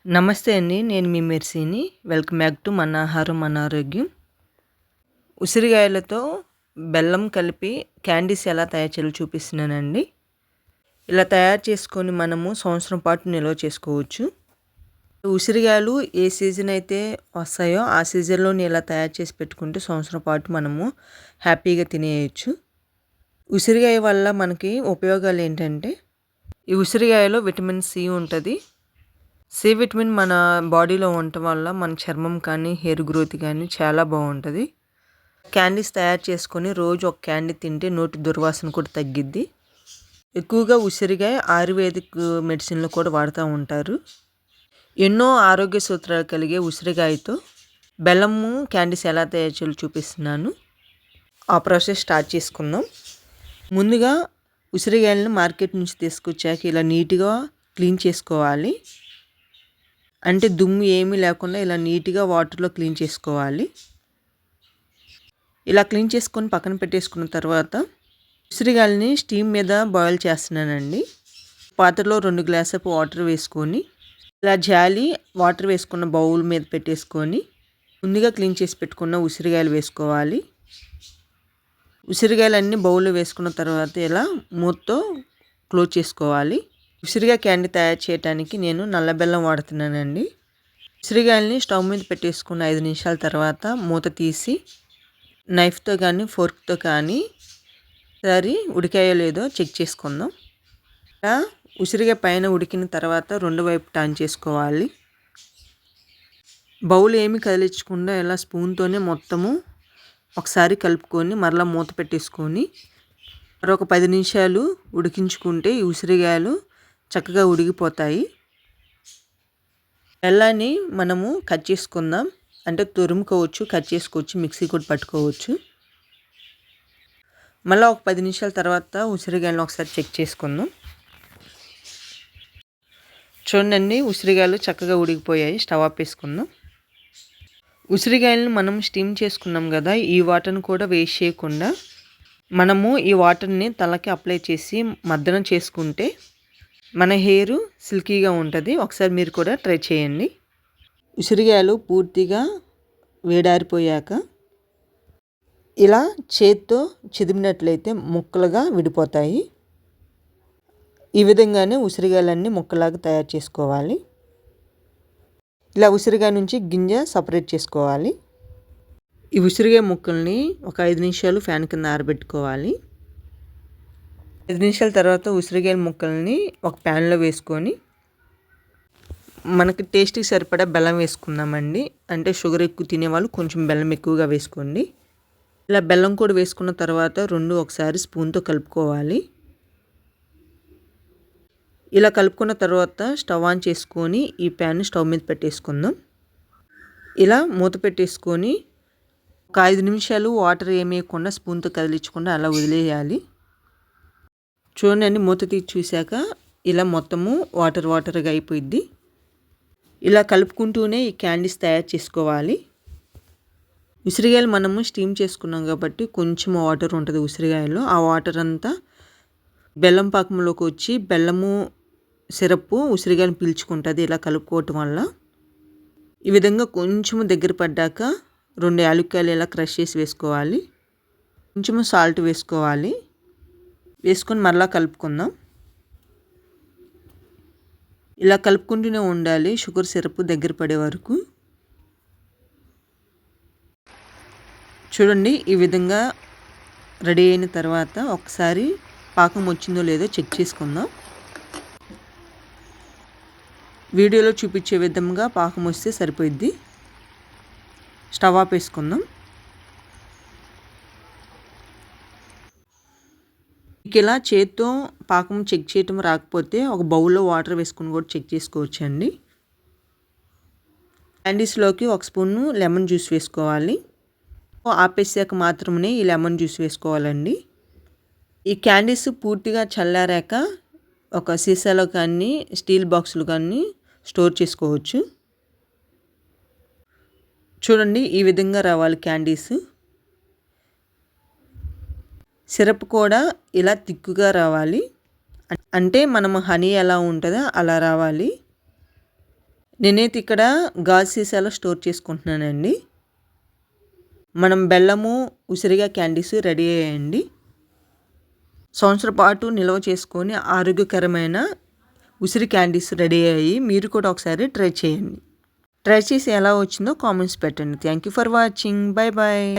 నమస్తే అండి. నేను మీ మెర్సీని. వెల్కమ్ బ్యాక్ టు మన ఆహారం మన ఆరోగ్యం. ఉసిరికాయలతో బెల్లం కలిపి క్యాండీస్ ఎలా తయారు చేయాలో చూపిస్తున్నానండి. ఇలా తయారు చేసుకొని మనము సంవత్సరం పాటు నిల్వ చేసుకోవచ్చు. ఉసిరికాయలు ఏ సీజన్ అయితే వస్తాయో ఆ సీజన్‌లోనే ఇలా తయారు చేసి పెట్టుకుంటే సంవత్సరం పాటు మనము హ్యాపీగా తినేయొచ్చు. ఉసిరికాయ వల్ల మనకి ఉపయోగాలు ఏంటంటే, ఈ ఉసిరికాయలో విటమిన్ సి ఉంటది. సి విటమిన్ మన బాడీలో ఉండటం వల్ల మన చర్మం కానీ, హెయిర్ గ్రోత్ కానీ చాలా బాగుంటుంది. క్యాండీస్ తయారు చేసుకొని రోజు ఒక క్యాండీ తింటే నోటి దుర్వాసన కూడా తగ్గిద్ది. ఎక్కువగా ఉసిరికాయ ఆయుర్వేదిక్ మెడిసిన్లో కూడా వాడుతూ ఉంటారు. ఎన్నో ఆరోగ్య సూత్రాలు కలిగే ఉసిరికాయతో బెల్లము క్యాండీస్ ఎలా తయారు చేయాలో చూపిస్తున్నాను. ఆ ప్రాసెస్ స్టార్ట్ చేసుకుందాం. ముందుగా ఉసిరికాయలను మార్కెట్ నుంచి తీసుకొచ్చాక ఇలా నీట్గా క్లీన్ చేసుకోవాలి. అంటే దుమ్ము ఏమీ లేకుండా ఇలా నీట్గా వాటర్లో క్లీన్ చేసుకోవాలి. ఇలా క్లీన్ చేసుకొని పక్కన పెట్టేసుకున్న తర్వాత ఉసిరికాయలని స్టీమ్ మీద బాయిల్ చేస్తున్నానండి. పాత్రలో 2 గ్లాసుల వాటర్ వేసుకొని ఇలా జాలి వాటర్ వేసుకున్న బౌల్ మీద పెట్టేసుకొని ముందుగా క్లీన్ చేసి పెట్టుకున్న ఉసిరికాయలు వేసుకోవాలి. ఉసిరికాయలన్నీ బౌల్లో వేసుకున్న తర్వాత ఇలా మూతతో క్లోజ్ చేసుకోవాలి. ఉసిరికాయ క్యాండీ తయారు చేయడానికి నేను నల్ల బెల్లం వాడుతున్నానండి. ఉసిరికాయలని స్టవ్ మీద పెట్టేసుకున్న 5 నిమిషాల తర్వాత మూత తీసి నైఫ్తో కానీ ఫోర్క్తో కానీ ఒకసారి ఉడికాయో లేదో చెక్ చేసుకుందాం. ఇలా ఉసిరికాయ పైన ఉడికిన తర్వాత 2 వైపు టర్న్ చేసుకోవాలి. బౌల్ ఏమి కదిలించకుండా ఇలా స్పూన్తోనే మొత్తము ఒకసారి కలుపుకొని మరలా మూత పెట్టేసుకొని మరొక 10 నిమిషాలు ఉడికించుకుంటే ఈ ఉసిరికాయలు చక్కగా ఉడికిపోతాయి. బెల్లాన్ని మనము కట్ చేసుకుందాం. అంటే తురుముకోవచ్చు, కట్ చేసుకోవచ్చు, మిక్సీ కూడా పట్టుకోవచ్చు. మళ్ళీ ఒక 10 నిమిషాల తర్వాత ఉసిరికాయలను ఒకసారి చెక్ చేసుకుందాం. చూడండి, ఉసిరికాయలు చక్కగా ఉడికిపోయాయి. స్టవ్ ఆపేసుకుందాం. ఉసిరికాయలను మనం స్టీమ్ చేసుకున్నాం కదా, ఈ వాటర్ని కూడా వేస్ట్ చేయకుండా మనము ఈ వాటర్ని తలకి అప్లై చేసి మర్దన చేసుకుంటే మన హెయిర్ సిల్కీగా ఉంటుంది. ఒకసారి మీరు కూడా ట్రై చేయండి. ఉసిరికాయలు పూర్తిగా వేడారిపోయాక ఇలా చేత్తో చిదిమినట్లయితే ముక్కలుగా విడిపోతాయి. ఈ విధంగానే ఉసిరికాయలన్నీ ముక్కలాగా తయారు చేసుకోవాలి. ఇలా ఉసిరికాయ నుంచి గింజ సపరేట్ చేసుకోవాలి. ఈ ఉసిరికాయ ముక్కల్ని ఒక 5 నిమిషాలు ఫ్యాన్ కింద ఆరబెట్టుకోవాలి. 5 నిమిషాల తర్వాత ఉసిరికాయ ముక్కల్ని ఒక ప్యాన్లో వేసుకొని మనకి టేస్ట్కి సరిపడా బెల్లం వేసుకుందామండి. అంటే షుగర్ ఎక్కువ తినేవాళ్ళు కొంచెం బెల్లం ఎక్కువగా వేసుకోండి. ఇలా బెల్లం కూడా వేసుకున్న తర్వాత రెండు ఒకసారి స్పూన్తో కలుపుకోవాలి. ఇలా కలుపుకున్న తర్వాత స్టవ్ ఆన్ చేసుకొని ఈ ప్యాన్ స్టవ్ మీద పెట్టేసుకుందాం. ఇలా మూత పెట్టేసుకొని ఒక 5 నిమిషాలు వాటర్ ఏమేయకుండా స్పూన్తో కదిలించకుండా అలా వదిలేయాలి. చూడండి, మూత తీసి చూశాక ఇలా మొత్తము వాటర్గా అయిపోయింది. ఇలా కలుపుకుంటూనే ఈ క్యాండీస్ తయారు చేసుకోవాలి. ఉసిరికాయలు మనము స్టీమ్ చేసుకున్నాం కాబట్టి కొంచెం వాటర్ ఉంటుంది ఉసిరికాయలో. ఆ వాటర్ అంతా బెల్లం పాకంలోకి వచ్చి బెల్లము సిరప్ ఉసిరికాయలు పీల్చుకుంటుంది. ఇలా కలుపుకోవటం వల్ల ఈ విధంగా కొంచెం దగ్గర పడ్డాక 2 యాలక్కాయలు ఇలా క్రష్ చేసి వేసుకోవాలి. కొంచెం సాల్ట్ వేసుకోవాలి. వేసుకొని మరలా కలుపుకుందాం. ఇలా కలుపుకుంటూనే ఉండాలి షుగర్ సిరప్ దగ్గర పడే వరకు. చూడండి, ఈ విధంగా రెడీ అయిన తర్వాత ఒకసారి పాకం వచ్చిందో లేదో చెక్ చేసుకుందాం. వీడియోలో చూపించే విధంగా పాకం వస్తే సరిపోయిద్ది. స్టవ్ ఆపేసుకుందాం. ఇలా చేత్తో పాకం చెక్ చేయటం రాకపోతే ఒక బౌల్లో వాటర్ వేసుకొని కూడా చెక్ చేసుకోవచ్చండి. క్యాండీస్లోకి 1 స్పూను లెమన్ జ్యూస్ వేసుకోవాలి. ఆపేసాక మాత్రమే ఈ లెమన్ జ్యూస్ వేసుకోవాలండి. ఈ క్యాండీస్ పూర్తిగా చల్లారాక ఒక సీసాలో కానీ స్టీల్ బాక్సులు కానీ స్టోర్ చేసుకోవచ్చు. చూడండి, ఈ విధంగా రావాలి క్యాండీస్. సిరప్ కూడా ఇలా తిక్కుగా రావాలి. అంటే మనం హనీ ఎలా ఉంటుందో అలా రావాలి. నేనైతే ఇక్కడ గాజు సీసాలో స్టోర్ చేసుకుంటున్నానండి. మనం బెల్లము, ఉసిరిగా క్యాండీస్ రెడీ అయ్యాయండి. సంవత్సరం పాటు నిల్వ చేసుకొని ఆరోగ్యకరమైన ఉసిరి క్యాండీస్ రెడీ అయ్యాయి. మీరు కూడా ఒకసారి ట్రై చేయండి. ట్రై చేసి ఎలా వచ్చిందో కామెంట్స్ పెట్టండి. Thank you for watching. Bye bye.